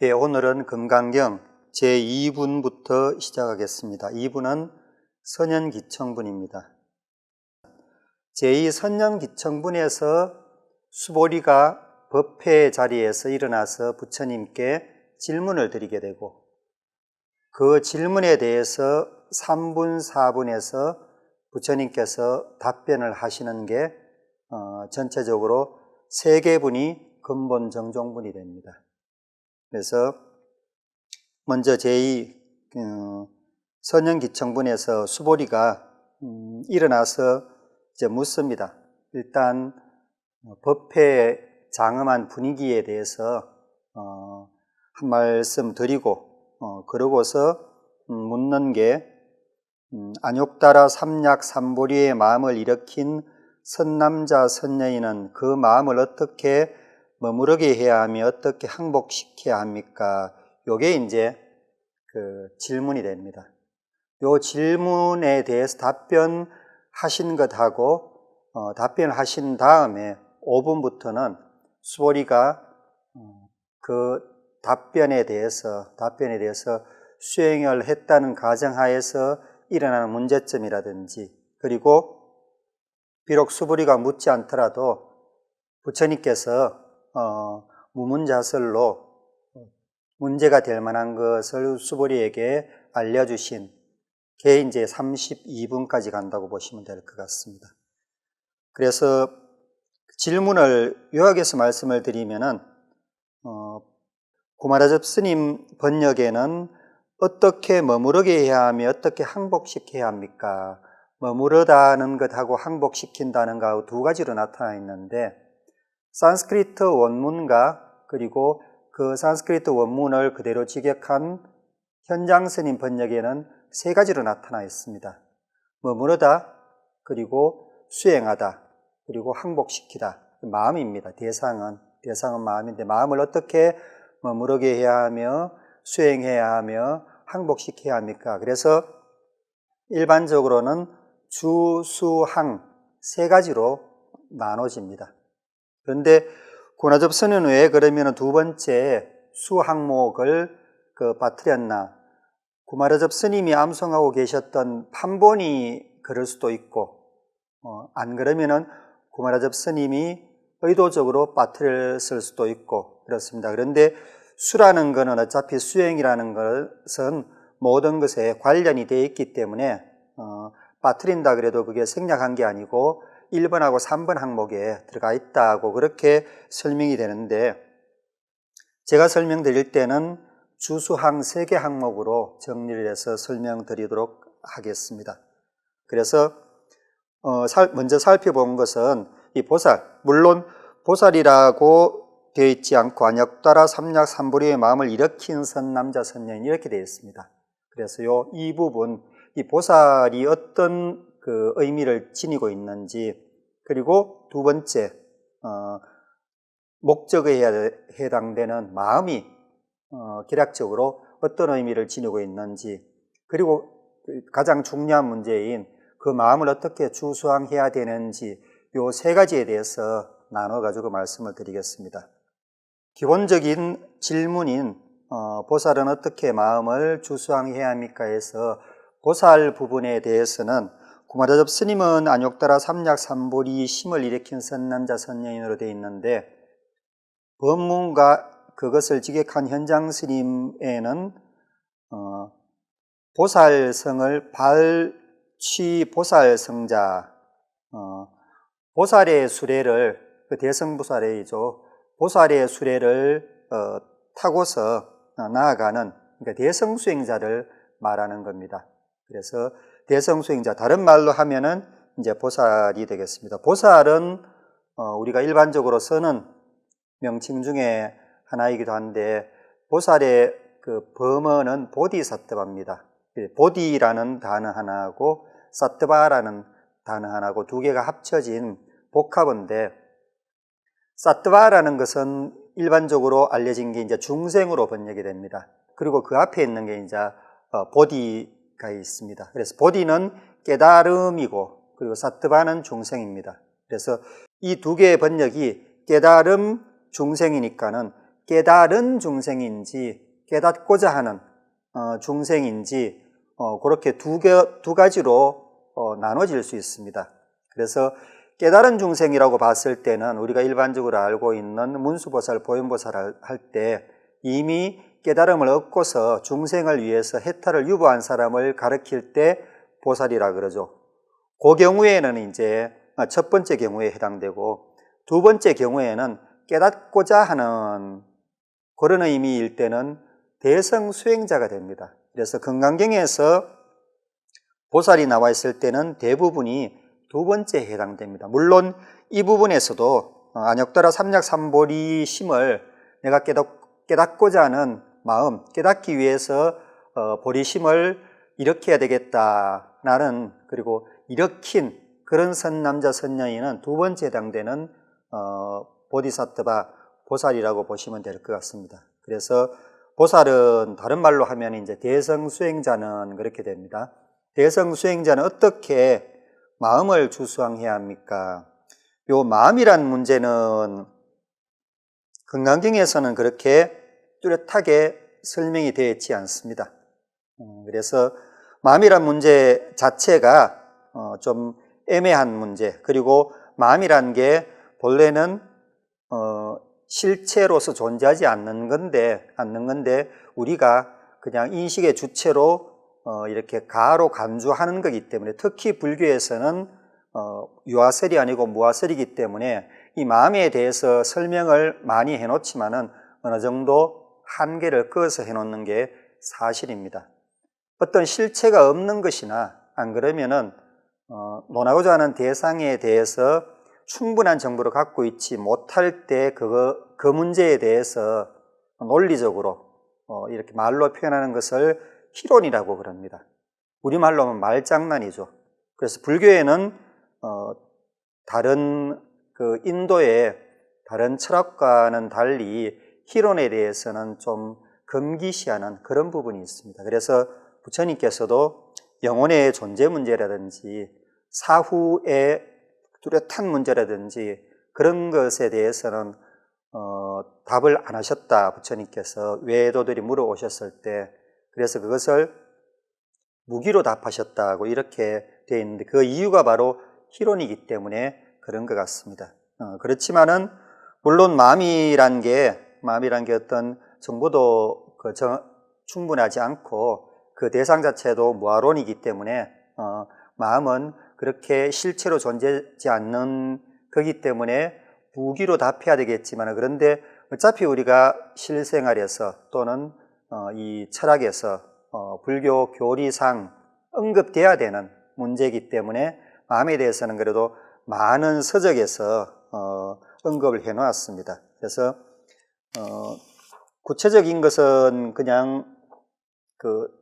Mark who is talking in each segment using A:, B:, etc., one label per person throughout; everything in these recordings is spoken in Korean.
A: 네, 오늘은 금강경 제2분부터 시작하겠습니다. 2분은 선현기청분입니다. 제2선현기청분에서 수보리가 법회 자리에서 일어나서 부처님께 질문을 드리게 되고, 그 질문에 대해서 3분, 4분에서 부처님께서 답변을 하시는 게 전체적으로 3개분이 근본 정종분이 됩니다. 그래서 먼저 제2 선현기청분에서 수보리가 일어나서 이제 묻습니다. 일단 법회 장엄한 분위기에 대해서 한 말씀 드리고, 그러고서 묻는 게 안욕따라 삼약 삼보리의 마음을 일으킨 선남자 선녀인은 그 마음을 어떻게 머무르게 해야 하며 어떻게 항복시켜야 합니까? 요게 이제 그 질문이 됩니다. 요 질문에 대해서 답변하신 것하고 답변을 하신 다음에 5분부터는 수보리가 그 답변에 대해서 수행을 했다는 가정하에서 일어나는 문제점이라든지, 그리고 비록 수보리가 묻지 않더라도 부처님께서 무문자설로 문제가 될 만한 것을 수보리에게 알려주신 게 이제 32분까지 간다고 보시면 될 것 같습니다. 그래서 질문을 요약해서 말씀을 드리면은 구마라접 스님 번역에는 어떻게 머무르게 해야 하며 어떻게 항복시켜야 합니까? 머무르다는 것하고 항복시킨다는 것하고 두 가지로 나타나 있는데, 산스크리트 원문과 그리고 그 산스크리트 원문을 그대로 직역한 현장 스님 번역에는 3가지로 나타나 있습니다. 머무르다, 그리고 수행하다, 그리고 항복시키다. 마음입니다. 대상은 마음인데, 마음을 어떻게 머무르게 해야 하며 수행해야 하며 항복시켜야 합니까? 그래서 일반적으로는 주, 수, 항 3가지로 나눠집니다. 그런데 구마라접 스님은 왜 그러면 두 번째 수 항목을 빠뜨렸나? 구마라접 스님이 암송하고 계셨던 판본이 그럴 수도 있고, 안 그러면은 구마라접 스님이 의도적으로 빠뜨렸을 수도 있고 그렇습니다. 그런데 수라는 것은 어차피 수행이라는 것은 모든 것에 관련이 되어 있기 때문에 빠뜨린다 그래도 그게 생략한 게 아니고 1번하고 3번 항목에 들어가 있다고 그렇게 설명이 되는데, 제가 설명드릴 때는 주수항 3개 항목으로 정리를 해서 설명드리도록 하겠습니다. 그래서 먼저 살펴본 것은 이 보살, 물론 보살이라고 되어 있지 않고 안욕따라 삼약 삼보리의 마음을 일으킨 선남자 선녀인 이렇게 되어 있습니다. 그래서 이 부분, 이 보살이 어떤 그 의미를 지니고 있는지, 그리고 두 번째 목적에 해당되는 마음이 개략적으로 어떤 의미를 지니고 있는지, 그리고 가장 중요한 문제인 그 마음을 어떻게 주수항해야 되는지, 요 3가지에 대해서 나눠가지고 말씀을 드리겠습니다. 기본적인 질문인 보살은 어떻게 마음을 주수항해야 합니까 해서 보살 부분에 대해서는 구마라접 스님은 안욕따라 삼약 삼보리 심을 일으킨 선남자 선녀인으로 되어 있는데, 법문과 그것을 직역한 현장 스님에는 보살성을 발취 보살성자, 보살의 수레를, 그 대성보살이죠, 보살의 수레를 타고서 나아가는, 그러니까 대성수행자를 말하는 겁니다. 그래서 대성수행자, 다른 말로 하면은 이제 보살이 되겠습니다. 보살은 우리가 일반적으로 쓰는 명칭 중에 하나이기도 한데, 보살의 그 범어는 보디사트바입니다. 보디라는 단어 하나하고 사트바라는 단어 하나하고 두 개가 합쳐진 복합어인데, 사트바라는 것은 일반적으로 알려진 게 이제 중생으로 번역이 됩니다. 그리고 그 앞에 있는 게 이제 보디가 있습니다. 그래서 보디는 깨달음이고, 그리고 사트바는 중생입니다. 그래서 이 두 개의 번역이 깨달음 중생이니까는 깨달은 중생인지 깨닫고자 하는 중생인지 그렇게 두 가지로 나눠질 수 있습니다. 그래서 깨달은 중생이라고 봤을 때는 우리가 일반적으로 알고 있는 문수보살, 보현보살 할 때 이미 깨달음을 얻고서 중생을 위해서 해탈을 유보한 사람을 가르칠 때 보살이라 그러죠. 그 경우에는 이제 첫 번째 경우에 해당되고, 두 번째 경우에는 깨닫고자 하는 그런 의미일 때는 대성 수행자가 됩니다. 그래서 금강경에서 보살이 나와 있을 때는 대부분이 두 번째에 해당됩니다. 물론 이 부분에서도 안역다라 삼략삼보리 심을 내가 깨닫고자 하는 마음, 깨닫기 위해서 보리심을 일으켜야 되겠다. 나는 그리고 일으킨 그런 선남자 선녀인은 두 번째 해당되는 보디사트바 보살이라고 보시면 될 것 같습니다. 그래서 보살은 다른 말로 하면 이제 대성수행자는 그렇게 됩니다. 대성수행자는 어떻게 마음을 주수항해야 합니까? 요 마음이란 문제는 금강경에서는 그렇게 뚜렷하게 설명이 되어 있지 않습니다. 그래서 마음이란 문제 자체가 좀 애매한 문제, 그리고 마음이란 게 본래는 실체로서 존재하지 않는 건데 우리가 그냥 인식의 주체로 이렇게 가로 간주하는 거기 때문에, 특히 불교에서는 유아설이 아니고 무아설이기 때문에 이 마음에 대해서 설명을 많이 해놓지만은 어느 정도 한계를 그어서 해놓는 게 사실입니다. 어떤 실체가 없는 것이나 안 그러면은 논하고자 하는 대상에 대해서 충분한 정보를 갖고 있지 못할 때 그 문제에 대해서 논리적으로 이렇게 말로 표현하는 것을 희론이라고 그럽니다. 우리말로 하면 말장난이죠. 그래서 불교에는 다른 인도의 다른 철학과는 달리 희론에 대해서는 좀 금기시하는 그런 부분이 있습니다. 그래서 부처님께서도 영혼의 존재 문제라든지 사후의 뚜렷한 문제라든지 그런 것에 대해서는 답을 안 하셨다. 부처님께서 외도들이 물어오셨을 때, 그래서 그것을 무기로 답하셨다고 이렇게 되어 있는데, 그 이유가 바로 희론이기 때문에 그런 것 같습니다. 그렇지만은 물론 마음이란 게 어떤 정보도 충분하지 않고 그 대상 자체도 무아론이기 때문에 마음은 그렇게 실체로 존재하지 않는 거기 때문에 무기로 답해야 되겠지만, 그런데 어차피 우리가 실생활에서 또는 이 철학에서 불교 교리상 언급돼야 되는 문제이기 때문에 마음에 대해서는 그래도 많은 서적에서 언급을 해 놓았습니다. 그래서 구체적인 것은 그냥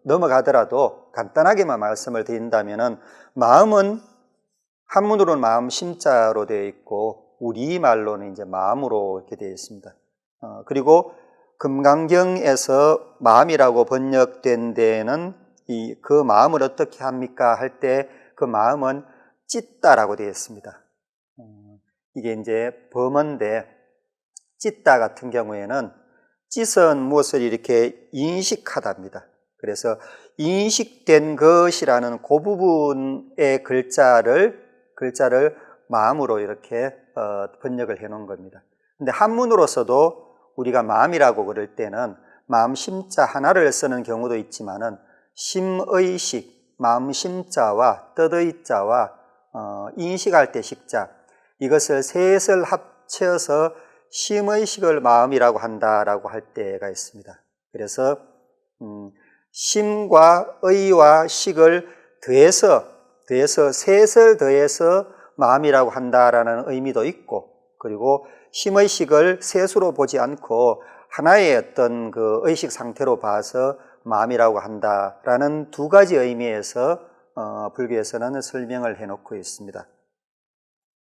A: 넘어가더라도 간단하게만 말씀을 드린다면은, 마음은 한문으로는 마음 심자로 되어 있고 우리말로는 이제 마음으로 이렇게 되어 있습니다. 그리고 금강경에서 마음이라고 번역된 데에는 그 마음을 어떻게 합니까 할 때 그 마음은 찢다라고 되어 있습니다. 이게 이제 범어인데, 찢다 같은 경우에는 찢은 무엇을 이렇게 인식하답니다. 그래서 인식된 것이라는 그 부분의 글자를 마음으로 이렇게 번역을 해 놓은 겁니다. 근데 한문으로서도 우리가 마음이라고 그럴 때는 마음 심자 하나를 쓰는 경우도 있지만은 심의식, 마음 심자와 뜻의자와 인식할 때 식자, 이것을 셋을 합쳐서 심의식을 마음이라고 한다라고 할 때가 있습니다. 그래서 심과 의와 식을 더해서 셋을 더해서 마음이라고 한다라는 의미도 있고, 그리고 심의식을 셋으로 보지 않고 하나의 어떤 그 의식 상태로 봐서 마음이라고 한다라는 두 가지 의미에서 불교에서는 설명을 해놓고 있습니다.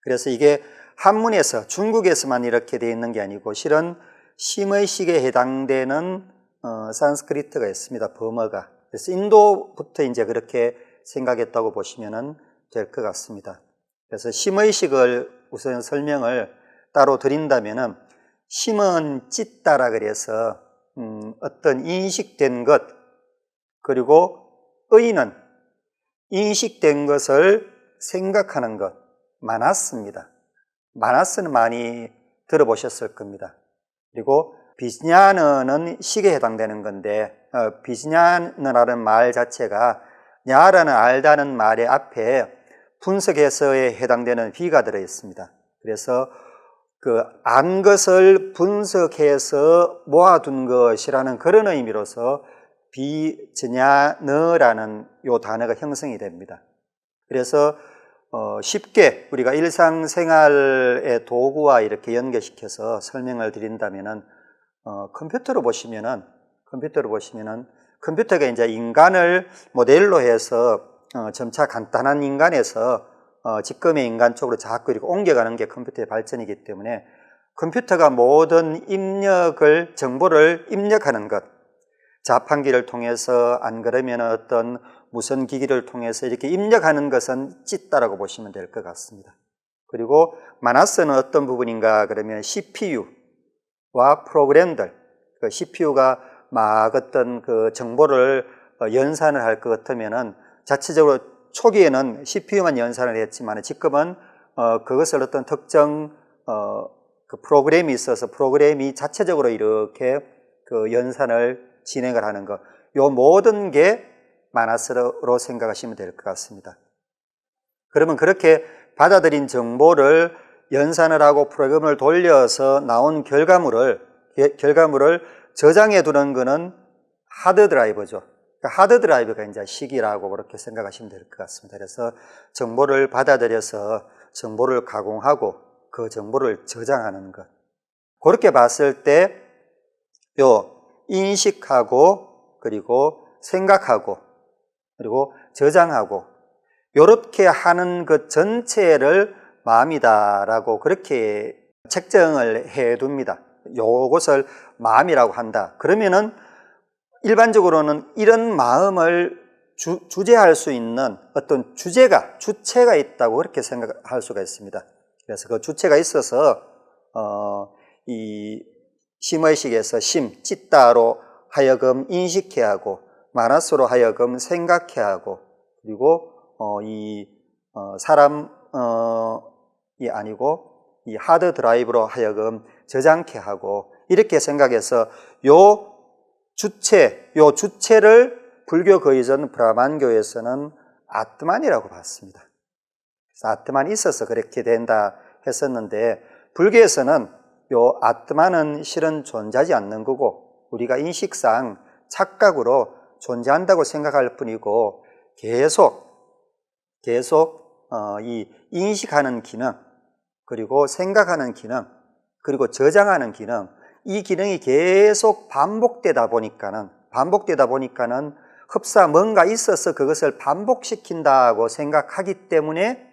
A: 그래서 이게 한문에서, 중국에서만 이렇게 되어 있는 게 아니고 실은 심의식에 해당되는 산스크리트가 있습니다. 범어가. 그래서 인도부터 이제 그렇게 생각했다고 보시면 될 것 같습니다. 그래서 심의식을 우선 설명을 따로 드린다면은, 심은 찢다라 그래서 어떤 인식된 것, 그리고 의는 인식된 것을 생각하는 것, 마나스입니다. 마나스는 많이 들어보셨을 겁니다. 그리고 비즈냐느는 식에 해당되는 건데 비즈냐느라는 말 자체가 냐라는 알다는 말의 앞에 분석해서에 해당되는 비가 들어있습니다. 그래서 그 안 것을 분석해서 모아둔 것이라는 그런 의미로서 비즈냐느라는 요 단어가 형성이 됩니다. 그래서 쉽게 우리가 일상생활의 도구와 이렇게 연결시켜서 설명을 드린다면은 컴퓨터로 보시면은 컴퓨터가 이제 인간을 모델로 해서 점차 간단한 인간에서 지금의 인간 쪽으로 자꾸 이렇게 옮겨가는 게 컴퓨터의 발전이기 때문에 컴퓨터가 모든 정보를 입력하는 것, 자판기를 통해서 안 그러면 어떤 무선 기기를 통해서 이렇게 입력하는 것은 찢다라고 보시면 될 것 같습니다. 그리고 마나스는 어떤 부분인가 그러면 CPU와 프로그램들, 그 CPU가 막 어떤 그 정보를 연산을 할 것 같으면은 자체적으로 초기에는 CPU만 연산을 했지만 지금은 그것을 어떤 특정 그 프로그램이 있어서 프로그램이 자체적으로 이렇게 그 연산을 진행을 하는 것, 요 모든 게 마나스로 생각하시면 될 것 같습니다. 그러면 그렇게 받아들인 정보를 연산을 하고 프로그램을 돌려서 나온 결과물을 저장해 두는 것은 하드 드라이브죠. 그러니까 하드 드라이브가 이제 시기라고 그렇게 생각하시면 될 것 같습니다. 그래서 정보를 받아들여서 정보를 가공하고 그 정보를 저장하는 것. 그렇게 봤을 때 요 인식하고 그리고 생각하고 그리고 저장하고 요렇게 하는 것 전체를 마음이다라고 그렇게 책정을 해 둡니다. 요것을 마음이라고 한다. 그러면은 일반적으로는 이런 마음을 주재할 수 있는 어떤 주체가 있다고 그렇게 생각할 수가 있습니다. 그래서 그 주체가 있어서 이 심의식에서 찢다로 하여금 인식해 하고 마나스로 하여금 생각해 하고 그리고 사람이 아니고 이 하드 드라이브로 하여금 저장케 하고 이렇게 생각해서 요 주체를 불교 거의전 브라만교에서는 아트만이라고 봤습니다. 그래서 아트만이 있어서 그렇게 된다 했었는데 불교에서는 요 아트만은 실은 존재하지 않는 거고 우리가 인식상 착각으로 존재한다고 생각할 뿐이고 계속 이 인식하는 기능 그리고 생각하는 기능 그리고 저장하는 기능 이 기능이 계속 반복되다 보니까는 흡사 뭔가 있어서 그것을 반복시킨다고 생각하기 때문에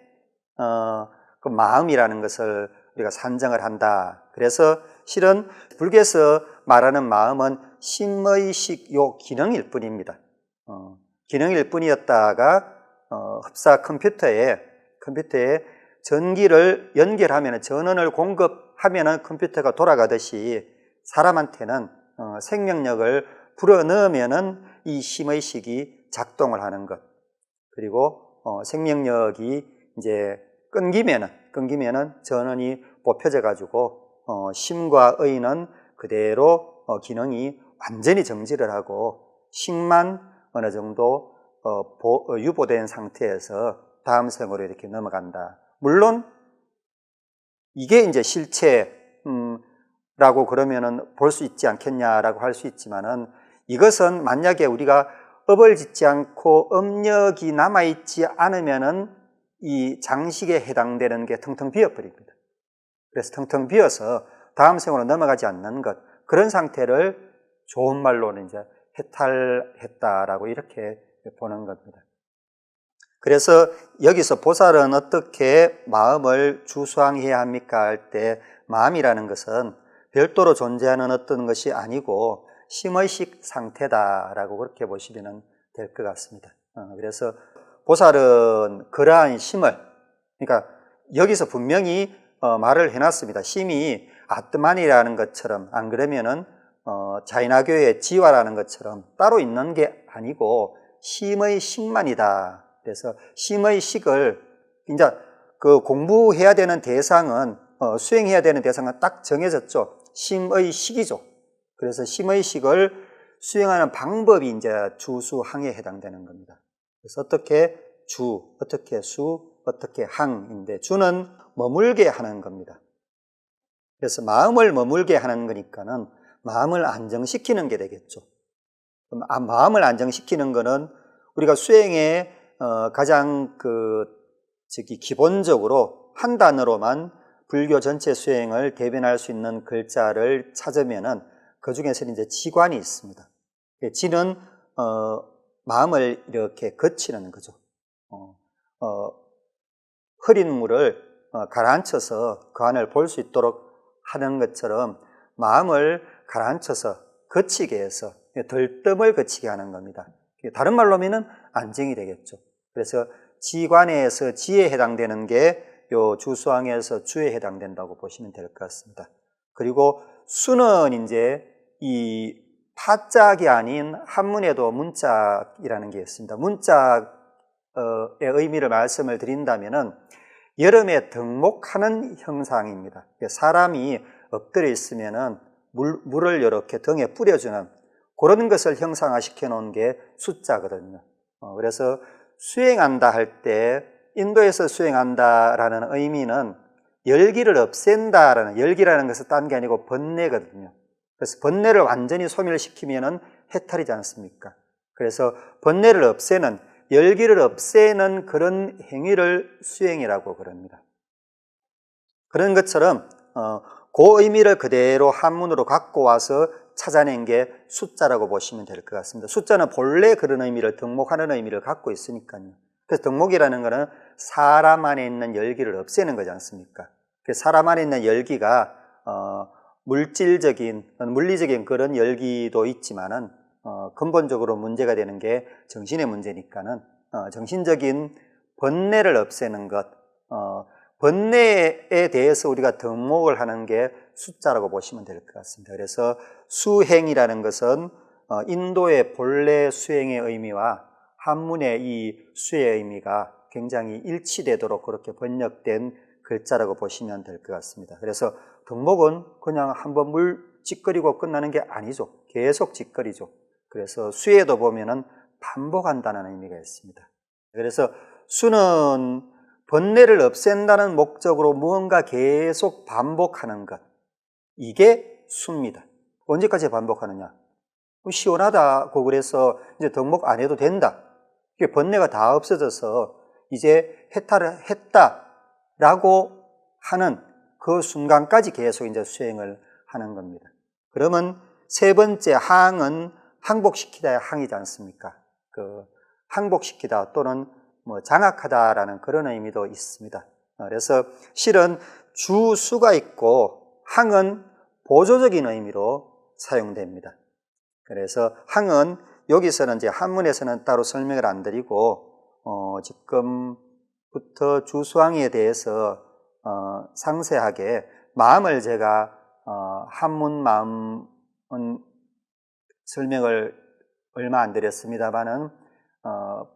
A: 그 마음이라는 것을 우리가 산정을 한다. 그래서 실은 불교에서 말하는 마음은 심의식 요 기능일 뿐입니다. 기능일 뿐이었다가 흡사 컴퓨터에 전기를 연결하면 전원을 공급하면 컴퓨터가 돌아가듯이 사람한테는 생명력을 불어넣으면은 이 심의식이 작동을 하는 것 그리고 생명력이 이제 끊기면은 전원이 뽑혀져 가지고 심과 의는 그대로 기능이 완전히 정지를 하고 식만 어느 정도 유보된 상태에서 다음 생으로 이렇게 넘어간다. 물론 이게 이제 실체라고 그러면은 볼 수 있지 않겠냐라고 할 수 있지만은 이것은 만약에 우리가 업을 짓지 않고 업력이 남아있지 않으면은 이 장식에 해당되는 게 텅텅 비어버립니다. 그래서 텅텅 비어서 다음 생으로 넘어가지 않는 것 그런 상태를 좋은 말로는 이제 해탈했다라고 이렇게 보는 겁니다. 그래서 여기서 보살은 어떻게 마음을 주수항해야 합니까 할 때 마음이라는 것은 별도로 존재하는 어떤 것이 아니고 심의식 상태다라고 그렇게 보시면 될 것 같습니다. 그래서 보살은 그러한 심을 그러니까 여기서 분명히 말을 해놨습니다. 심이 아트만이라는 것처럼, 안 그러면은 자이나교의 지화라는 것처럼 따로 있는 게 아니고 심의 식만이다. 그래서 심의 식을 이제 그 공부해야 되는 대상은 수행해야 되는 대상은 딱 정해졌죠. 심의 식이죠. 그래서 심의 식을 수행하는 방법이 이제 주수항에 해당되는 겁니다. 그래서 어떻게 주, 어떻게 수, 어떻게 항인데 주는 머물게 하는 겁니다. 그래서 마음을 머물게 하는 거니까는 마음을 안정시키는 게 되겠죠. 그럼 마음을 안정시키는 거는 우리가 수행에 가장 기본적으로 한 단어로만 불교 전체 수행을 대변할 수 있는 글자를 찾으면은 그 중에서는 이제 지관이 있습니다. 지는 마음을 이렇게 거치는 거죠. 흐린 물을 가라앉혀서 그 안을 볼 수 있도록 하는 것처럼 마음을 가라앉혀서 거치게 해서 들뜸을 거치게 하는 겁니다. 다른 말로 하면은 안정이 되겠죠. 그래서 지관에서 지에 해당되는 게 요 주수항에서 주에 해당된다고 보시면 될 것 같습니다. 그리고 수는 이제 이 파짝이 아닌 한문에도 문짝이라는 게 있습니다. 문짝의 의미를 말씀을 드린다면은 여름에 덕목하는 형상입니다. 사람이 엎드려 있으면은 물을 이렇게 등에 뿌려주는 그런 것을 형상화시켜 놓은 게 숫자거든요. 그래서 수행한다 할 때 인도에서 수행한다라는 의미는 열기를 없앤다라는, 열기라는 것은 딴 게 아니고 번뇌거든요. 그래서 번뇌를 완전히 소멸시키면은 해탈이지 않습니까? 그래서 번뇌를 없애는, 열기를 없애는 그런 행위를 수행이라고 그럽니다. 그런 것처럼 그 의미를 그대로 한문으로 갖고 와서 찾아낸 게 숫자라고 보시면 될 것 같습니다. 숫자는 본래 그런 의미를, 덕목하는 의미를 갖고 있으니까요. 그래서 덕목이라는 것은 사람 안에 있는 열기를 없애는 거지 않습니까? 사람 안에 있는 열기가 물질적인, 물리적인 그런 열기도 있지만은 근본적으로 문제가 되는 게 정신의 문제니까는 정신적인 번뇌를 없애는 것, 번뇌에 대해서 우리가 덕목을 하는 게 숫자라고 보시면 될 것 같습니다. 그래서 수행이라는 것은 인도의 본래 수행의 의미와 한문의 이 수의 의미가 굉장히 일치되도록 그렇게 번역된 글자라고 보시면 될 것 같습니다. 그래서 덕목은 그냥 한번 물 찌꺼리고 끝나는 게 아니죠. 계속 찌꺼리죠. 그래서 수에도 보면은 반복한다는 의미가 있습니다. 그래서 수는 번뇌를 없앤다는 목적으로 무언가 계속 반복하는 것, 이게 수입니다. 언제까지 반복하느냐? 시원하다고 그래서 이제 덕목 안 해도 된다. 번뇌가 다 없어져서 이제 해탈을 했다라고 하는 그 순간까지 계속 이제 수행을 하는 겁니다. 그러면 세 번째 항은 항복시키다의 항이지 않습니까? 항복시키다 또는 장악하다라는 그런 의미도 있습니다. 그래서 실은 주수가 있고 항은 보조적인 의미로 사용됩니다. 그래서 항은 여기서는 이제 한문에서는 따로 설명을 안 드리고 지금부터 주수항에 대해서 상세하게 마음을 제가 한문 마음은 설명을 얼마 안 드렸습니다만은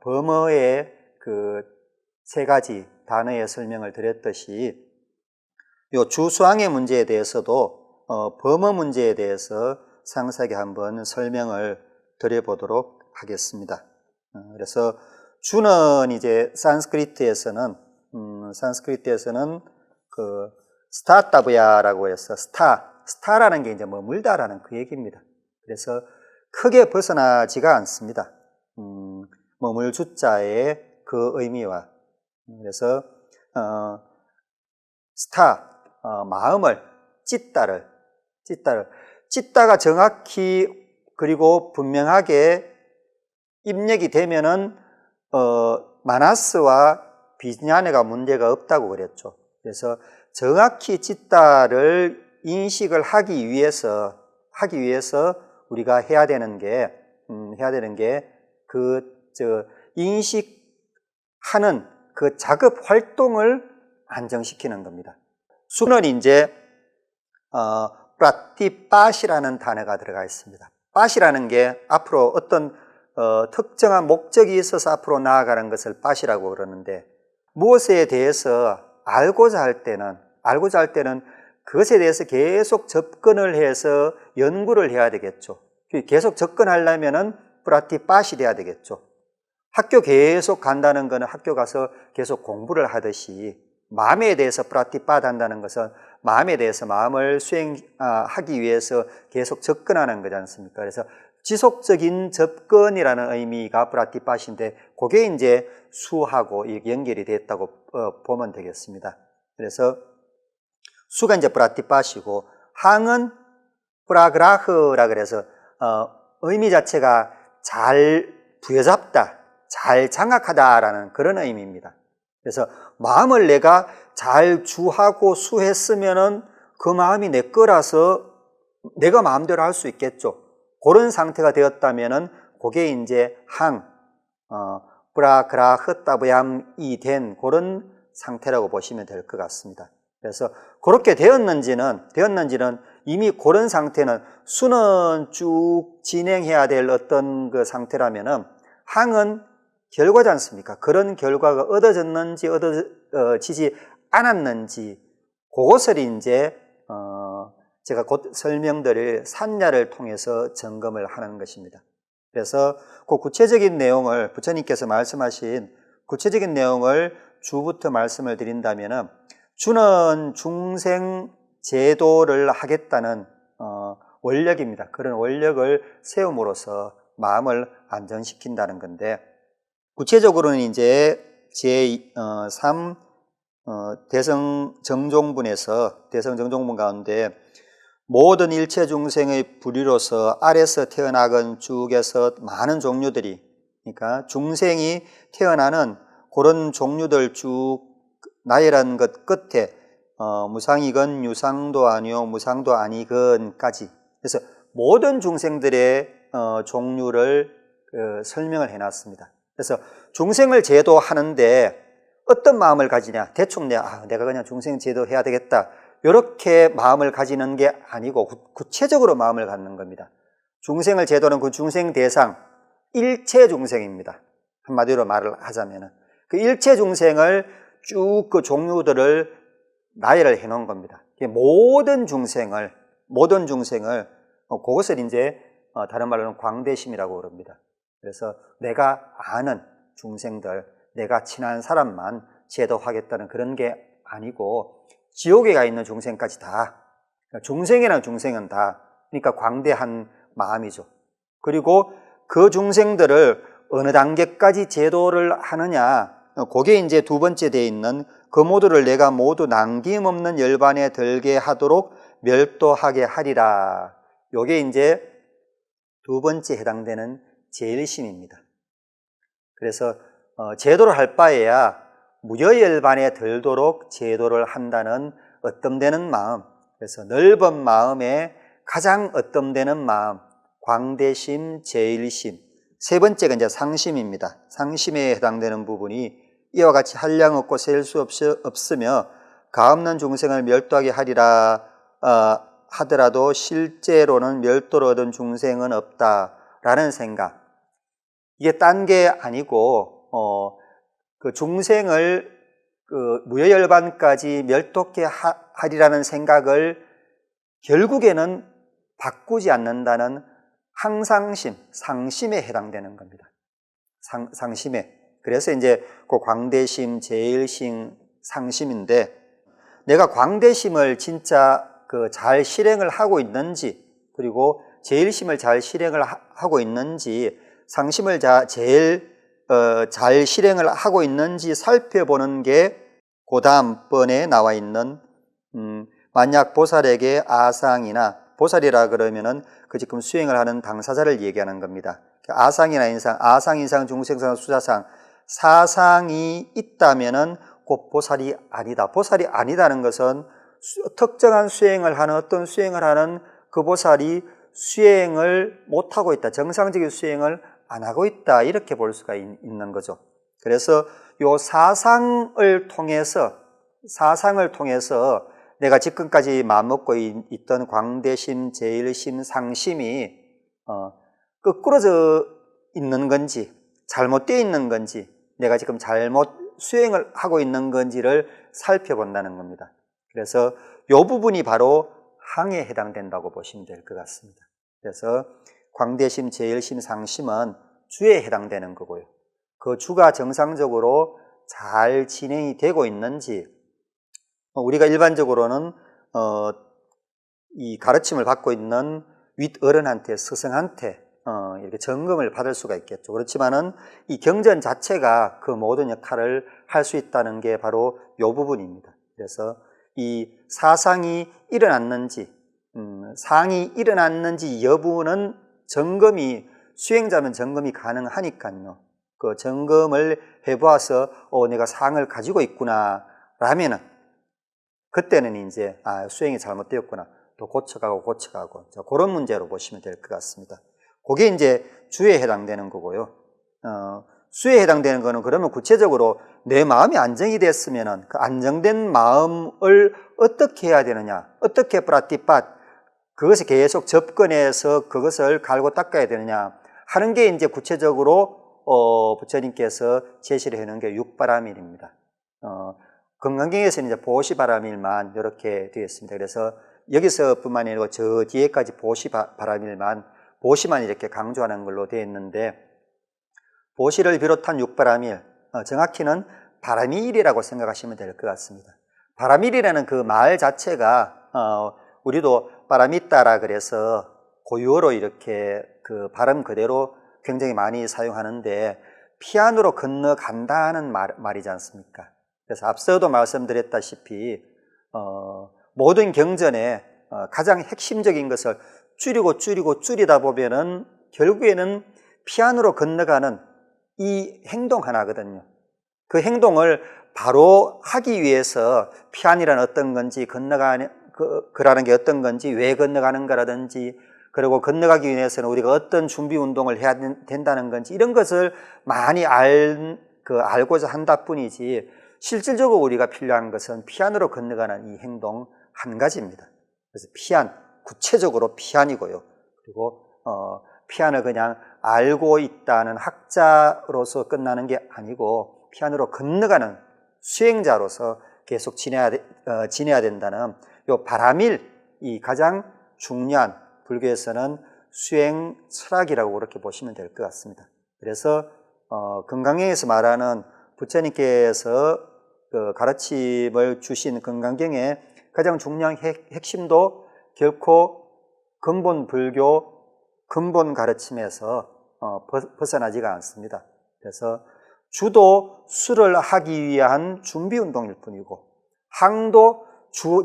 A: 범어의 그 세 가지 단어의 설명을 드렸듯이 이 주수항의 문제에 대해서도 범어 문제에 대해서 상세하게 한번 설명을 드려보도록 하겠습니다. 그래서 주는 이제 산스크리트에서는 그 스타타브야라고 해서 스타라는 게 이제 머물다라는 그 얘기입니다. 그래서 크게 벗어나지가 않습니다. 머물 주자의 그 의미와 그래서 마음을 찢다가 정확히 그리고 분명하게 입력이 되면은 마나스와 비ඥ아네가 문제가 없다고 그랬죠. 그래서 정확히 찢다를 인식을 하기 위해서 우리가 해야 되는 게 인식하는 그 작업 활동을 안정시키는 겁니다. 수는 이제 프라티빠시라는 단어가 들어가 있습니다. 빠시라는 게 앞으로 어떤 특정한 목적이 있어서 앞으로 나아가는 것을 빠시라고 그러는데, 무엇에 대해서 알고자 할 때는 그것에 대해서 계속 접근을 해서 연구를 해야 되겠죠. 계속 접근하려면은 프라티빠시 돼야 되겠죠. 학교 계속 간다는 것은 학교 가서 계속 공부를 하듯이, 마음에 대해서 프라티빠다 한다는 것은 마음에 대해서 마음을 수행하기 위해서 계속 접근하는 거지 않습니까? 그래서 지속적인 접근이라는 의미가 프라티빠시인데, 그게 이제 수하고 연결이 됐다고 보면 되겠습니다. 그래서 수가 이제 프라티빠시고, 항은 프라그라흐라 그래서 의미 자체가 잘 부여잡다, 잘 장악하다라는 그런 의미입니다. 그래서 마음을 내가 잘 주하고 수했으면은 그 마음이 내 거라서 내가 마음대로 할 수 있겠죠. 그런 상태가 되었다면은 그게 이제 프라그라흐따브얌이 된 그런 상태라고 보시면 될 것 같습니다. 그래서 그렇게 되었는지는 이미 그런 상태는, 수는 쭉 진행해야 될 어떤 그 상태라면은 항은 결과지 않습니까? 그런 결과가 얻어졌는지 얻어지지 않았는지, 그것을 이제 제가 곧 설명드릴 산야를 통해서 점검을 하는 것입니다. 그래서 그 구체적인 내용을, 부처님께서 말씀하신 구체적인 내용을 주부터 말씀을 드린다면은, 주는 중생 제도를 하겠다는 원력입니다. 그런 원력을 세움으로써 마음을 안정시킨다는 건데, 구체적으로는 이제 제3 대성정종분 가운데 모든 일체 중생의 부류로서 아래서 태어나건 쭉에서 많은 종류들이, 그러니까 중생이 태어나는 그런 종류들 쭉 나열한 것 끝에 무상이건 유상도 아니요 무상도 아니건까지, 그래서 모든 중생들의 종류를 설명을 해놨습니다. 그래서 중생을 제도하는데 어떤 마음을 가지냐, 대충 내가 그냥 중생 제도해야 되겠다, 이렇게 마음을 가지는 게 아니고 구체적으로 마음을 갖는 겁니다. 중생을 제도는 그 중생 대상 일체 중생입니다. 한마디로 말을 하자면은 그 일체 중생을 쭉 그 종류들을 나열을 해 놓은 겁니다. 모든 중생을 그것을 이제 다른 말로는 광대심이라고 그럽니다. 그래서 내가 아는 중생들, 내가 친한 사람만 제도하겠다는 그런 게 아니고, 지옥에 가 있는 중생까지 다, 중생이란 중생은 다, 그러니까 광대한 마음이죠. 그리고 그 중생들을 어느 단계까지 제도를 하느냐, 그게 이제 두 번째 되어 있는 그 모두를 내가 모두 남김없는 열반에 들게 하도록 멸도하게 하리라. 요게 이제 두 번째 해당되는 제일심입니다. 그래서 제도를 할 바에야 무여열반에 들도록 제도를 한다는 어뜸되는 마음, 그래서 넓은 마음에 가장 어뜸되는 마음, 광대심, 제일심. 세 번째가 이제 상심입니다. 상심에 해당되는 부분이 이와 같이 한량 없고 셀 수 없으며 가없는 중생을 멸도하게 하리라 하더라도 실제로는 멸도를 얻은 중생은 없다라는 생각. 이게 딴 게 아니고 그 중생을 그 무여열반까지 멸도케 하리라는 생각을 결국에는 바꾸지 않는다는 항상심, 상심에 해당되는 겁니다. 상심에. 그래서 이제 그 광대심, 제일심, 상심인데, 내가 광대심을 진짜 그 잘 실행을 하고 있는지, 그리고 제일심을 잘 실행을 하고 있는지, 상심을 제일 잘 실행을 하고 있는지 살펴보는 게 그 다음번에 나와 있는 만약 보살에게 아상이나, 보살이라 그러면은 그 지금 수행을 하는 당사자를 얘기하는 겁니다. 아상이나 인상, 아상, 인상, 중생상, 수사상, 사상이 있다면은 곧 보살이 아니다. 보살이 아니다는 것은 특정한 수행을 하는, 어떤 수행을 하는 그 보살이 수행을 못하고 있다, 정상적인 수행을 안 하고 있다, 이렇게 볼 수가 있는 거죠. 그래서 요 사상을 통해서 내가 지금까지 마음먹고 있던 광대심, 제일심, 상심이 거꾸러져 있는 건지 잘못되어 있는 건지 내가 지금 잘못 수행을 하고 있는 건지를 살펴본다는 겁니다. 그래서 이 부분이 바로 항에 해당된다고 보시면 될 것 같습니다. 그래서 광대심, 제일심, 상심은 주에 해당되는 거고요. 그 주가 정상적으로 잘 진행이 되고 있는지 우리가 일반적으로는 이 가르침을 받고 있는 윗어른한테, 스승한테 이렇게 점검을 받을 수가 있겠죠. 그렇지만은 이 경전 자체가 그 모든 역할을 할 수 있다는 게 바로 이 부분입니다. 그래서 이 사상이 일어났는지, 상이 일어났는지 여부는 수행자면 점검이 가능하니까요. 그 점검을 해보아서, 내가 상을 가지고 있구나, 라면은, 그때는 이제, 수행이 잘못되었구나. 또 고쳐가고, 자, 그런 문제로 보시면 될 것 같습니다. 그게 이제 주에 해당되는 거고요. 수에 해당되는 거는 그러면 구체적으로 내 마음이 안정이 됐으면은 그 안정된 마음을 어떻게 해야 되느냐, 어떻게 프라티팟, 그것에 계속 접근해서 그것을 갈고 닦아야 되느냐 하는 게 이제 구체적으로 부처님께서 제시를 해놓은 게 육바라밀입니다. 건강경에서는 이제 보시바라밀만 이렇게 되어 있습니다. 그래서 여기서뿐만 아니고 저 뒤에까지 보시만 이렇게 강조하는 걸로 되어 있는데, 보시를 비롯한 육바라밀, 정확히는 바라밀이라고 생각하시면 될 것 같습니다. 바라밀이라는 그 말 자체가 우리도 바라미따라 그래서 고유어로 이렇게 그 발음 그대로 굉장히 많이 사용하는데, 피안으로 건너간다는 말이지 않습니까? 그래서 앞서도 말씀드렸다시피 모든 경전에 가장 핵심적인 것을 줄이다 보면은 결국에는 피안으로 건너가는 이 행동 하나거든요. 그 행동을 바로 하기 위해서 피안이란 어떤 건지, 그라는 게 어떤 건지, 왜 건너가는가라든지, 그리고 건너가기 위해서는 우리가 어떤 준비 운동을 해야 된다는 건지, 이런 것을 많이 알고자 한다 뿐이지, 실질적으로 우리가 필요한 것은 피안으로 건너가는 이 행동 한 가지입니다. 그래서 구체적으로 피안이고요. 그리고 피안을 그냥 알고 있다는 학자로서 끝나는 게 아니고, 피안으로 건너가는 수행자로서 계속 지내야 된다는 요 바라밀, 이 가장 중요한 불교에서는 수행 철학이라고 그렇게 보시면 될 것 같습니다. 그래서 건강경에서 말하는 부처님께서 그 가르침을 주신 건강경의 가장 중요한 핵심도 결코 근본 불교, 근본 가르침에서 벗어나지가 않습니다. 그래서 주도 수를 하기 위한 준비 운동일 뿐이고, 항도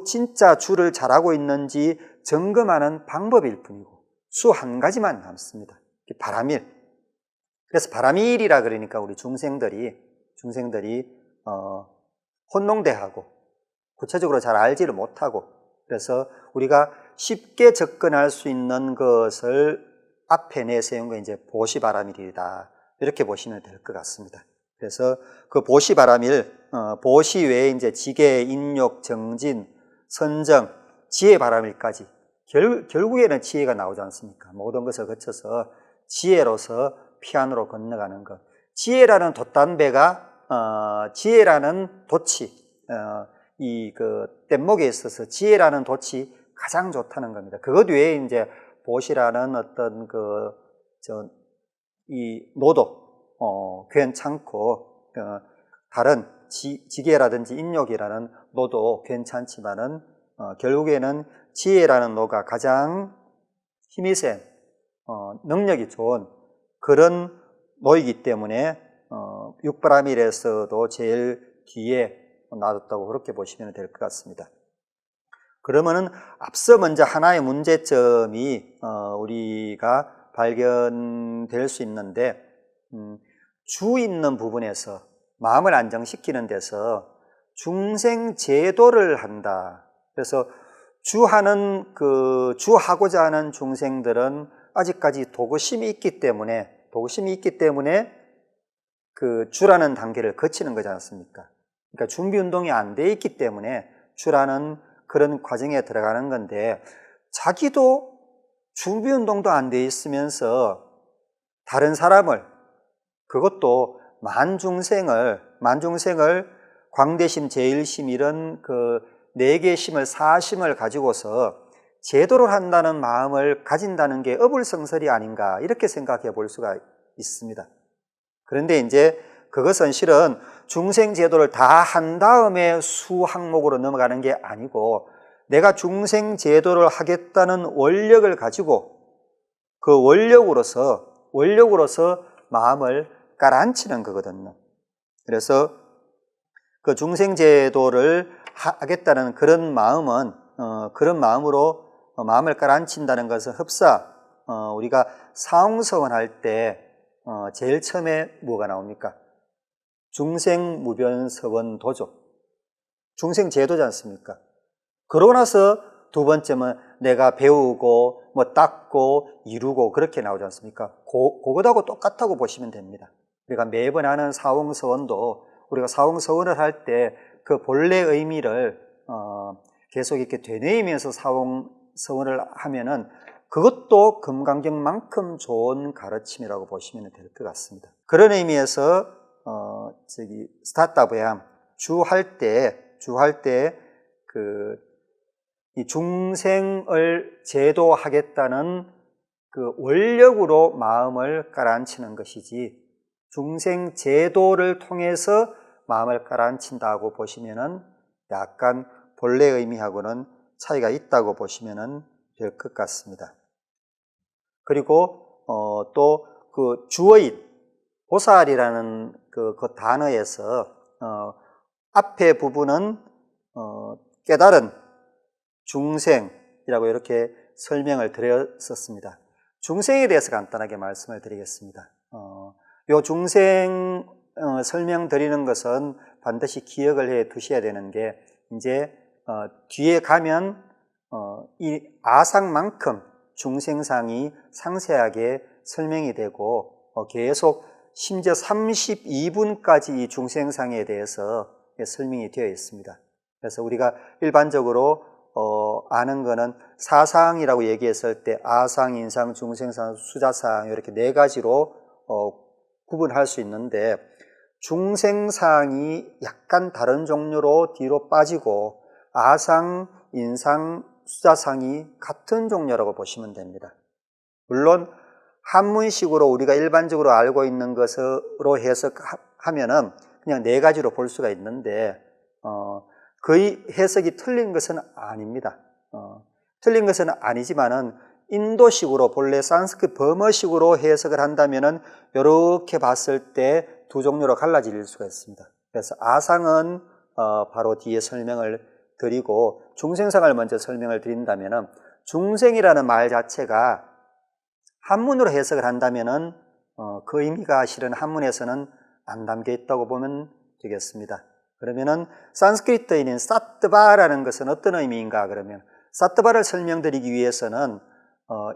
A: 진짜 주를 잘하고 있는지 점검하는 방법일 뿐이고, 수 한 가지만 남습니다. 바라밀. 그래서 바라밀이라 그러니까 우리 중생들이 혼동돼하고 구체적으로 잘 알지를 못하고, 그래서 우리가 쉽게 접근할 수 있는 것을 앞에 내세운 게 이제 보시바라밀이다, 이렇게 보시면 될 것 같습니다. 그래서 그 보시바라밀, 보시 외에 이제 지계, 인욕, 정진, 선정, 지혜바라밀까지, 결국에는 지혜가 나오지 않습니까? 모든 것을 거쳐서 지혜로서 피안으로 건너가는 것. 지혜라는 돛담배가 지혜라는 돛이 이 그 뗏목에 있어서 지혜라는 돛이 가장 좋다는 겁니다. 그것 외에 이제 보시라는 어떤 이 노도 괜찮고, 다른 지계라든지 인욕이라는 노도 괜찮지만은 결국에는 지혜라는 노가 가장 힘이 센 능력이 좋은 그런 노이기 때문에 육바라밀에서도 제일 뒤에 놔뒀다고 그렇게 보시면 될 것 같습니다. 그러면은 앞서 먼저 하나의 문제점이 우리가 발견될 수 있는데, 주 있는 부분에서 마음을 안정시키는 데서 중생 제도를 한다. 그래서 주하고자 하는 중생들은 아직까지 도구심이 있기 때문에 그 주라는 단계를 거치는 거지 않습니까? 그러니까 준비 운동이 안 돼 있기 때문에 주라는 그런 과정에 들어가는 건데 자기도 준비운동도 안 돼 있으면서 다른 사람을 그것도 만중생을 광대심, 제일심 이런 그 네 개의 심을 사심을 가지고서 제도를 한다는 마음을 가진다는 게 어불성설이 아닌가 이렇게 생각해 볼 수가 있습니다. 그런데 이제 그것은 실은 중생제도를 다 한 다음에 수항목으로 넘어가는 게 아니고 내가 중생제도를 하겠다는 원력을 가지고 그 원력으로서 마음을 깔아앉히는 거거든요. 그래서 그 중생제도를 하겠다는 그런 마음은 그런 마음으로 마음을 깔아앉힌다는 것은 흡사 우리가 사홍서원 할 때 제일 처음에 뭐가 나옵니까? 중생무변서원도죠. 중생제도지 않습니까? 그러고 나서 두 번째는 내가 배우고 뭐 닦고 이루고 그렇게 나오지 않습니까? 그것하고 똑같다고 보시면 됩니다. 우리가 매번 하는 사홍서원도 우리가 사홍서원을 할 때 그 본래 의미를 계속 이렇게 되뇌이면서 사홍서원을 하면은 그것도 금강경만큼 좋은 가르침이라고 보시면 될 것 같습니다. 그런 의미에서 스타타브야 주할 때 이 중생을 제도하겠다는 그 원력으로 마음을 깔아앉히는 것이지 중생 제도를 통해서 마음을 깔아앉힌다고 보시면은 약간 본래 의미하고는 차이가 있다고 보시면은 될 것 같습니다. 그리고 또 그 주어인 보살이라는 그 단어에서 앞에 부분은 깨달은 중생이라고 이렇게 설명을 드렸었습니다. 중생에 대해서 간단하게 말씀을 드리겠습니다. 요 중생 설명드리는 것은 반드시 기억을 해 두셔야 되는 게 이제 뒤에 가면 이 아상만큼 중생상이 상세하게 설명이 되고 계속 심지어 32분까지 이 중생상에 대해서 설명이 되어 있습니다. 그래서 우리가 일반적으로 아는 거는 사상이라고 얘기했을 때 아상, 인상, 중생상, 수자상 이렇게 네 가지로 구분할 수 있는데 중생상이 약간 다른 종류로 뒤로 빠지고 아상, 인상, 수자상이 같은 종류라고 보시면 됩니다. 물론 한문식으로 우리가 일반적으로 알고 있는 것으로 해석하면은 그냥 네 가지로 볼 수가 있는데 거의 해석이 틀린 것은 아닙니다. 틀린 것은 아니지만은 인도식으로 본래 산스크리트 버머식으로 해석을 한다면은 이렇게 봤을 때 두 종류로 갈라질 수가 있습니다. 그래서 아상은 바로 뒤에 설명을 드리고 중생상을 먼저 설명을 드린다면은 중생이라는 말 자체가 한문으로 해석을 한다면은 그 의미가 실은 한문에서는 안 담겨 있다고 보면 되겠습니다. 그러면은 산스크리트어인 사트바라는 것은 어떤 의미인가 그러면 사트바를 설명드리기 위해서는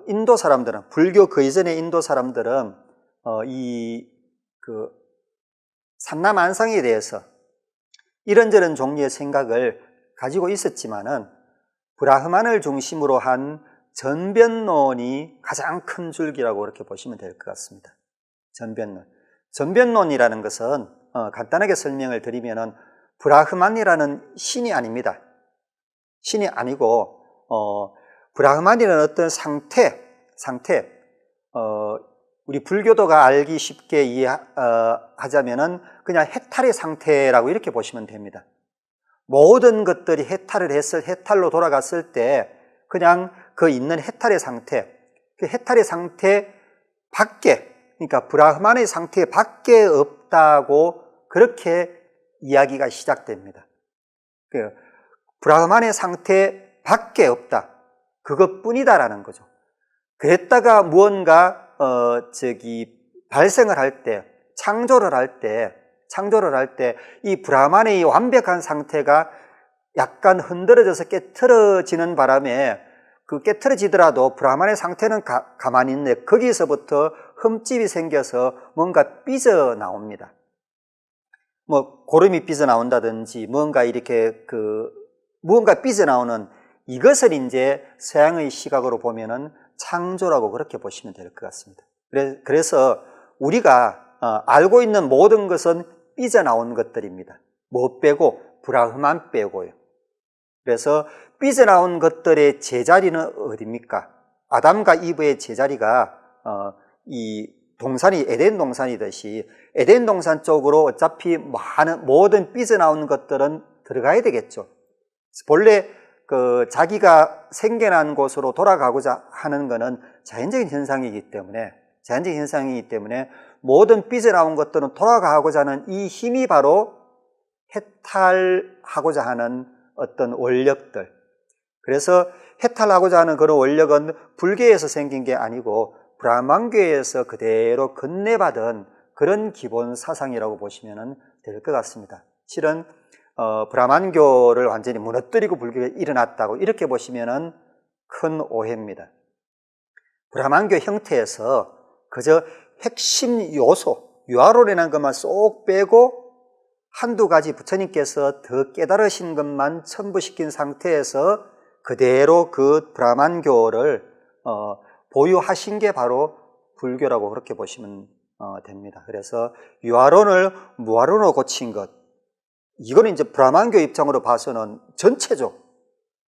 A: 인도 사람들은 불교 그 이전의 인도 사람들은 산나만상에 대해서 이런저런 종류의 생각을 가지고 있었지만은 브라흐만을 중심으로 한 전변론이 가장 큰 줄기라고 그렇게 보시면 될 것 같습니다. 전변론이라는 것은 간단하게 설명을 드리면은 브라흐만이라는 신이 아닙니다. 신이 아니고 브라흐만이라는 어떤 상태 우리 불교도가 알기 쉽게 이해하자면은 그냥 해탈의 상태라고 이렇게 보시면 됩니다. 모든 것들이 해탈로 돌아갔을 때 그냥 그 있는 해탈의 상태, 그 해탈의 상태 밖에, 그러니까 브라흐만의 상태 밖에 없다고 그렇게 이야기가 시작됩니다. 브라흐만의 상태 밖에 없다. 그것뿐이다라는 거죠. 그랬다가 무언가 발생을 할 때, 창조를 할 때 이 브라흐만의 이 완벽한 상태가 약간 흔들어져서 깨트러지는 바람에 그 깨트러지더라도 브라흐만의 상태는 가만히 있는데 거기서부터 흠집이 생겨서 뭔가 삐져나옵니다. 뭐 고름이 삐져나온다든지 뭔가 이렇게 무언가 삐져나오는 이것을 이제 서양의 시각으로 보면은 창조라고 그렇게 보시면 될 것 같습니다. 그래서 우리가 알고 있는 모든 것은 삐져나온 것들입니다. 뭐 빼고? 브라흐만 빼고요. 그래서 삐져나온 것들의 제자리는 어디입니까? 아담과 이브의 제자리가 이 동산이 에덴 동산이듯이 에덴 동산 쪽으로 어차피 모든 삐져나온 것들은 들어가야 되겠죠. 본래 자기가 생겨난 곳으로 돌아가고자 하는 것은 자연적인 현상이기 때문에 모든 삐져나온 것들은 돌아가고자 하는 이 힘이 바로 해탈하고자 하는 어떤 원력들. 그래서 해탈하고자 하는 그런 원력은 불교에서 생긴 게 아니고 브라만교에서 그대로 건네받은 그런 기본 사상이라고 보시면 될 것 같습니다. 실은 브라만교를 완전히 무너뜨리고 불교가 일어났다고 이렇게 보시면 큰 오해입니다. 브라만교 형태에서 그저 핵심 요소, 유아론이라는 것만 쏙 빼고 한두 가지 부처님께서 더 깨달으신 것만 첨부시킨 상태에서 그대로 그 브라만교를 보유하신 게 바로 불교라고 그렇게 보시면 됩니다. 그래서 유아론을 무아론으로 고친 것, 이거는 이제 브라만교 입장으로 봐서는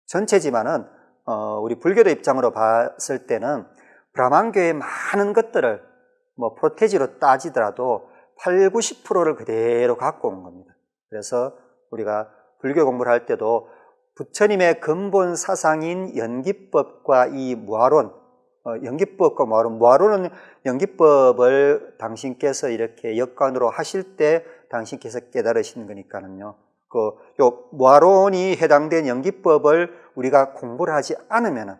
A: 전체지만은 우리 불교의 입장으로 봤을 때는 브라만교의 많은 것들을 뭐 프로테지로 따지더라도 8, 90%를 그대로 갖고 온 겁니다. 그래서 우리가 불교 공부를 할 때도 부처님의 근본 사상인 연기법과 이 무아론, 연기법과 무아론은 연기법을 당신께서 이렇게 역관으로 하실 때 당신께서 깨달으신 거니까는요. 요 무아론이 해당된 연기법을 우리가 공부를 하지 않으면은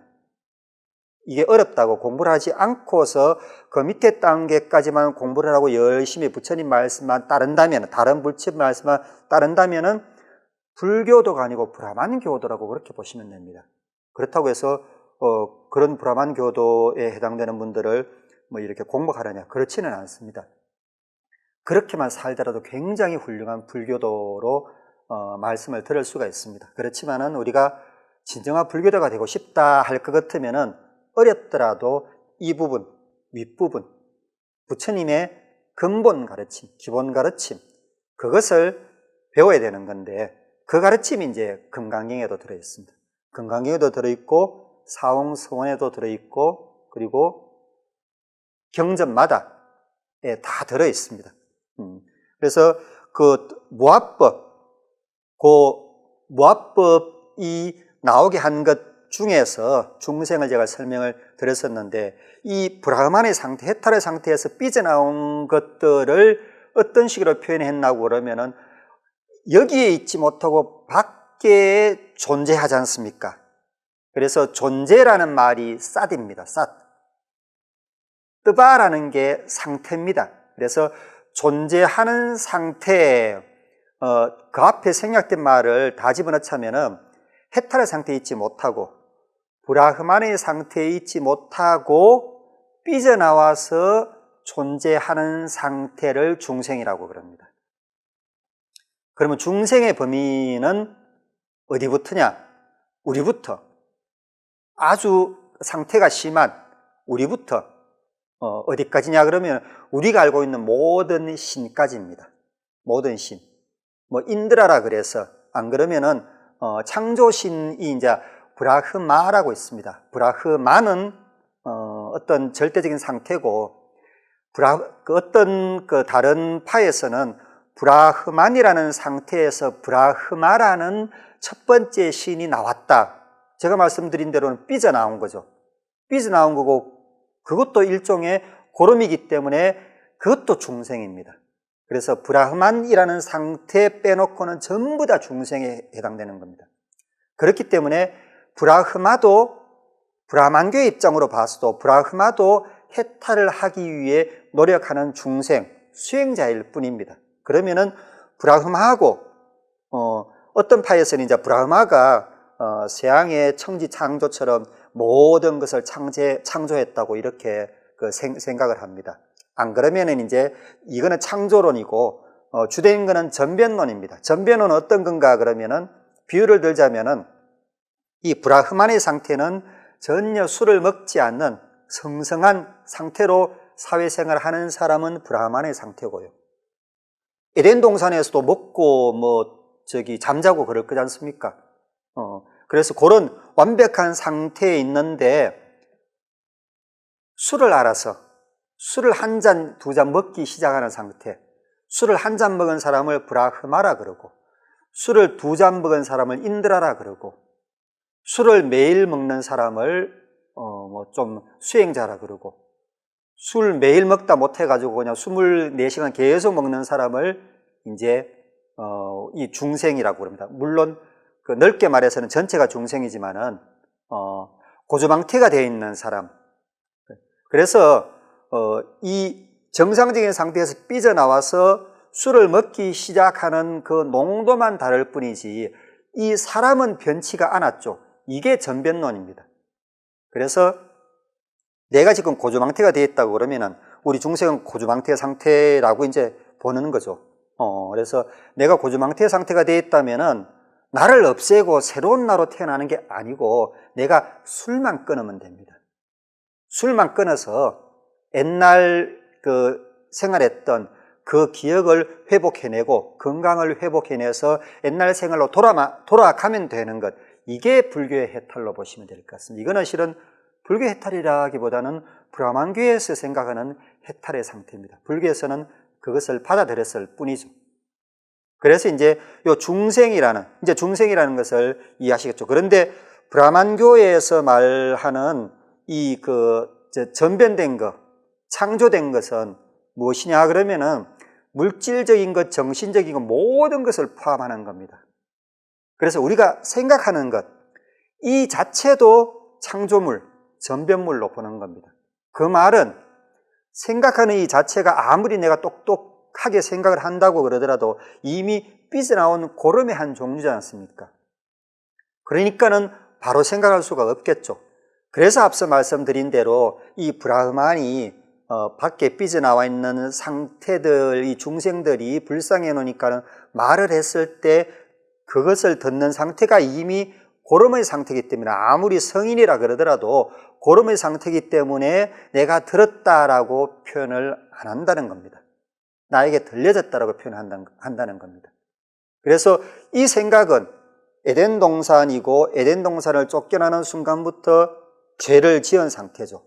A: 이게 어렵다고 공부를 하지 않고서 그 밑에 단계까지만 공부를 하고 열심히 부처님 말씀만 따른다면, 다른 불법 말씀만 따른다면은 불교도가 아니고 브라만교도라고 그렇게 보시면 됩니다. 그렇다고 해서 그런 브라만교도에 해당되는 분들을 뭐 이렇게 공부하느냐, 그렇지는 않습니다. 그렇게만 살더라도 굉장히 훌륭한 불교도로 말씀을 들을 수가 있습니다. 그렇지만은 우리가 진정한 불교도가 되고 싶다 할 것 같으면은 어렵더라도 이 부분, 윗부분, 부처님의 근본 가르침, 기본 가르침, 그것을 배워야 되는 건데, 그 가르침이 이제 금강경에도 들어있습니다. 금강경에도 들어있고, 사홍서원에도 들어있고, 그리고 경전마다 다 들어있습니다. 그래서 그 무아법이 나오게 한 것 중에서 중생을 제가 설명을 드렸었는데, 이 브라흐만의 상태, 해탈의 상태에서 삐져나온 것들을 어떤 식으로 표현했나고 그러면은 여기에 있지 못하고 밖에 존재하지 않습니까? 그래서 존재라는 말이 삿입니다. 삿. 뜨바라는 게 상태입니다. 그래서 존재하는 상태, 그 앞에 생략된 말을 다 집어넣자면은 해탈의 상태에 있지 못하고 브라흐만의 상태에 있지 못하고 삐져나와서 존재하는 상태를 중생이라고 그럽니다. 그러면 중생의 범위는 어디부터냐? 우리부터, 아주 상태가 심한 우리부터 어디까지냐 그러면 우리가 알고 있는 모든 신까지입니다. 모든 신. 뭐 인드라라 그래서, 안 그러면은 창조신이 이제 브라흐마라고 있습니다. 브라흐마는 어떤 절대적인 상태고, 어떤 다른 파에서는 브라흐만이라는 상태에서 브라흐마라는 첫 번째 신이 나왔다. 제가 말씀드린 대로는 삐져나온 거죠. 삐져나온 거고, 그것도 일종의 고름이기 때문에 그것도 중생입니다. 그래서 브라흐만이라는 상태 빼놓고는 전부 다 중생에 해당되는 겁니다. 그렇기 때문에 브라만교의 입장으로 봐서도 브라흐마도 해탈을 하기 위해 노력하는 중생, 수행자일 뿐입니다. 그러면은 브라흐마하고 어떤 파에서는 이제 브라흐마가 서양의 청지 창조처럼 모든 것을 창조했다고 이렇게 생각을 합니다. 안 그러면은 이제 이거는 창조론이고 주된 거는 전변론입니다. 전변론은 어떤 건가 그러면은 비유를 들자면은 이 브라흐만의 상태는 전혀 술을 먹지 않는 성성한 상태로 사회생활을 하는 사람은 브라흐만의 상태고요. 에덴 동산에서도 먹고 잠자고 그럴 거지 않습니까? 그래서 그런 완벽한 상태에 있는데 술을 알아서 술을 한 잔, 두 잔 먹기 시작하는 상태, 술을 한 잔 먹은 사람을 브라흐마라 그러고, 술을 두 잔 먹은 사람을 인드라라 그러고, 술을 매일 먹는 사람을 좀 수행자라 그러고, 술 매일 먹다 못해가지고 그냥 24시간 계속 먹는 사람을 이제 이 중생이라고 그럽니다. 물론 그 넓게 말해서는 전체가 중생이지만은 고주망태가 되어 있는 사람. 그래서 이 정상적인 상태에서 삐져나와서 술을 먹기 시작하는 그 농도만 다를 뿐이지 이 사람은 변치가 않았죠. 이게 전변론입니다. 그래서 내가 지금 고주망태가 되어 있다고 그러면은 우리 중생은 고주망태 상태라고 이제 보는 거죠. 그래서 내가 고주망태 상태가 되어 있다면은 나를 없애고 새로운 나로 태어나는 게 아니고 내가 술만 끊으면 됩니다. 술만 끊어서 옛날 그 생활했던 그 기억을 회복해내고 건강을 회복해내서 옛날 생활로 돌아가면 되는 것. 이게 불교의 해탈로 보시면 될 것 같습니다. 이거는 실은 불교 해탈이라기보다는 브라만교에서 생각하는 해탈의 상태입니다. 불교에서는 그것을 받아들였을 뿐이죠. 그래서 이제 중생이라는 것을 이해하시겠죠. 그런데 브라만교에서 말하는 전변된 것, 창조된 것은 무엇이냐 그러면은 물질적인 것, 정신적인 것 모든 것을 포함하는 겁니다. 그래서 우리가 생각하는 것, 이 자체도 창조물, 전변물로 보는 겁니다. 그 말은 생각하는 이 자체가 아무리 내가 똑똑하게 생각을 한다고 그러더라도 이미 삐져나온 고름의 한 종류지 않습니까? 그러니까는 바로 생각할 수가 없겠죠. 그래서 앞서 말씀드린 대로 이 브라흐만이 밖에 삐져나와 있는 상태들, 이 중생들이 불쌍해 놓으니까는 말을 했을 때 그것을 듣는 상태가 이미 고름의 상태이기 때문에 아무리 성인이라 그러더라도 고름의 상태이기 때문에 내가 들었다라고 표현을 안 한다는 겁니다. 나에게 들려졌다라고 표현한다는 겁니다. 그래서 이 생각은 에덴 동산이고 에덴 동산을 쫓겨나는 순간부터 죄를 지은 상태죠.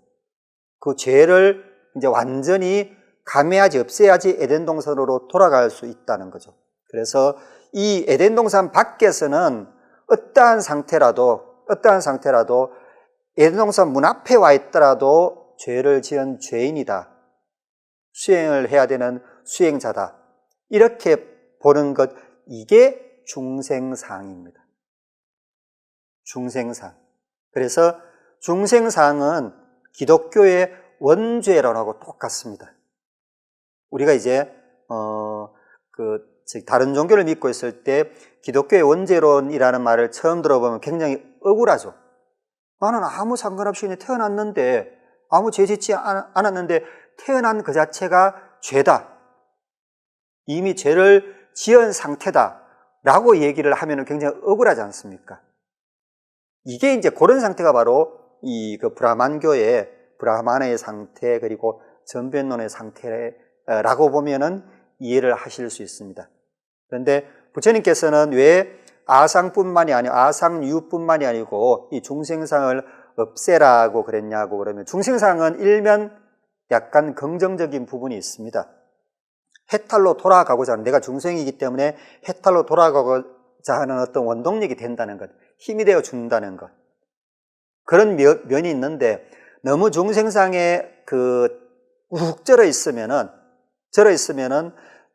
A: 그 죄를 이제 완전히 감해야지 없애야지 에덴 동산으로 돌아갈 수 있다는 거죠. 그래서 이 에덴 동산 밖에서는 어떠한 상태라도 에덴 동산 문 앞에 와 있더라도 죄를 지은 죄인이다. 수행을 해야 되는 수행자다. 이렇게 보는 것, 이게 중생상입니다. 중생상. 그래서 중생상은 기독교의 원죄론하고 똑같습니다. 우리가 이제 다른 종교를 믿고 있을 때 기독교의 원죄론이라는 말을 처음 들어보면 굉장히 억울하죠. 나는 아무 상관없이 태어났는데 아무 죄 짓지 않았는데 태어난 그 자체가 죄다. 이미 죄를 지은 상태다. 라고 얘기를 하면 굉장히 억울하지 않습니까? 이게 이제 그런 상태가 바로 그 브라만의 상태 그리고 전변론의 상태라고 보면은 이해를 하실 수 있습니다. 그런데 부처님께서는 왜 아상유뿐만이 아니고 이 중생상을 없애라고 그랬냐고 그러면 중생상은 일면 약간 긍정적인 부분이 있습니다. 해탈로 돌아가고자 하는, 내가 중생이기 때문에 해탈로 돌아가고자 하는 어떤 원동력이 된다는 것, 힘이 되어 준다는 것, 그런 면이 있는데 너무 중생상에 훅 절어 있으면은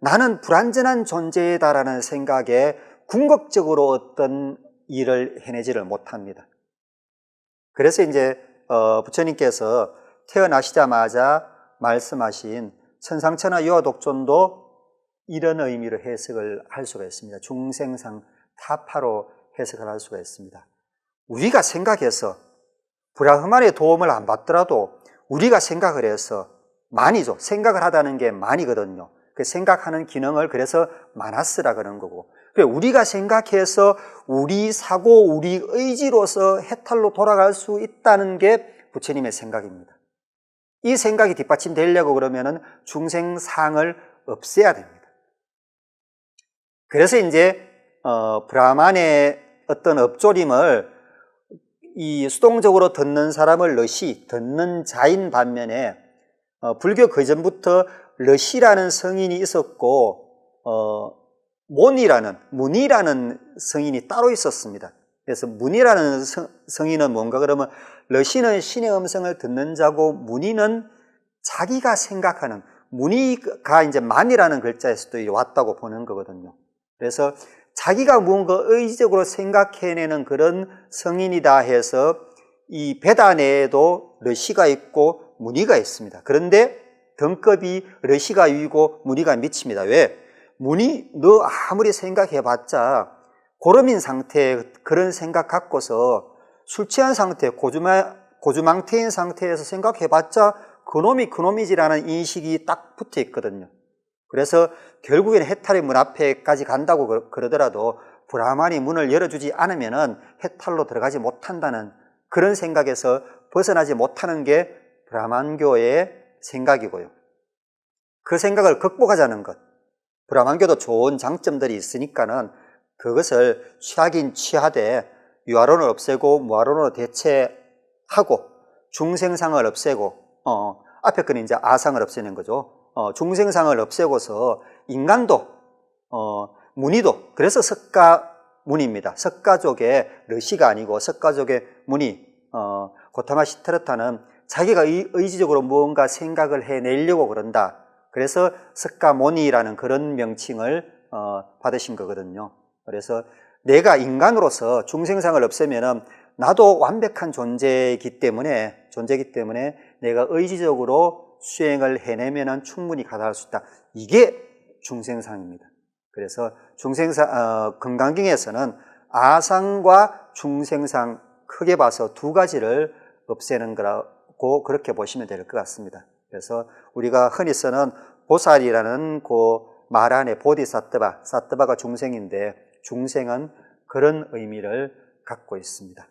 A: 나는 불완전한 존재다라는 생각에 궁극적으로 어떤 일을 해내지를 못합니다. 그래서 이제 부처님께서 태어나시자마자 말씀하신 천상천하 유아독존도 이런 의미로 해석을 할 수가 있습니다. 중생상 타파로 해석을 할 수가 있습니다. 우리가 생각해서 브라흐만의 도움을 안 받더라도 우리가 생각을 해서 만이죠. 생각을 하다는 게 만이거든요. 그 생각하는 기능을 그래서 마나스라 그러는 거고, 그래, 우리가 생각해서 우리 사고, 우리 의지로서 해탈로 돌아갈 수 있다는 게 부처님의 생각입니다. 이 생각이 뒷받침되려고 그러면은 중생상을 없애야 됩니다. 그래서 이제 브라만의 어떤 엎조림을 이 수동적으로 듣는 사람을 르시, 듣는 자인 반면에 불교 그전부터 르시라는 성인이 있었고 문이라는 성인이 따로 있었습니다. 그래서 문이라는 성인은 뭔가 그러면 르시는 신의 음성을 듣는 자고 문이는 자기가 생각하는, 문이가 이제 만이라는 글자에서도 왔다고 보는 거거든요. 그래서 자기가 무언가 의지적으로 생각해내는 그런 성인이다 해서 이 베다 내에도 르시가 있고 무니가 있습니다. 그런데 등급이 르시가 위고 무니가 밑입니다. 왜? 무니, 너 아무리 생각해봤자 고름인 상태에 그런 생각 갖고서 술 취한 상태, 고주망태인 상태에서 생각해봤자 그놈이지라는 인식이 딱 붙어 있거든요. 그래서 결국에는 해탈의 문 앞에까지 간다고 그러더라도 브라만이 문을 열어주지 않으면은 해탈로 들어가지 못한다는 그런 생각에서 벗어나지 못하는 게 브라만교의 생각이고요. 그 생각을 극복하자는 것. 브라만교도 좋은 장점들이 있으니까는 그것을 취하긴 취하되 유아론을 없애고 무아론으로 대체하고 중생상을 없애고 앞에 거는 이제 아상을 없애는 거죠. 중생상을 없애고서 인간도 무니도, 그래서 석가문입니다. 석가족의 르시가 아니고 석가족의 무니, 고타마 시타르타는 자기가 의지적으로 무언가 생각을 해내려고 그런다. 그래서 석가모니라는 그런 명칭을 받으신 거거든요. 그래서 내가 인간으로서 중생상을 없애면은 나도 완벽한 존재이기 때문에 내가 의지적으로 수행을 해내면은 충분히 가다할 수 있다. 이게 중생상입니다. 그래서 금강경에서는 아상과 중생상 크게 봐서 두 가지를 없애는 거라고 그렇게 보시면 될 것 같습니다. 그래서 우리가 흔히 쓰는 보살이라는 그 말 안에 보디사트바, 사트바가 중생인데 중생은 그런 의미를 갖고 있습니다.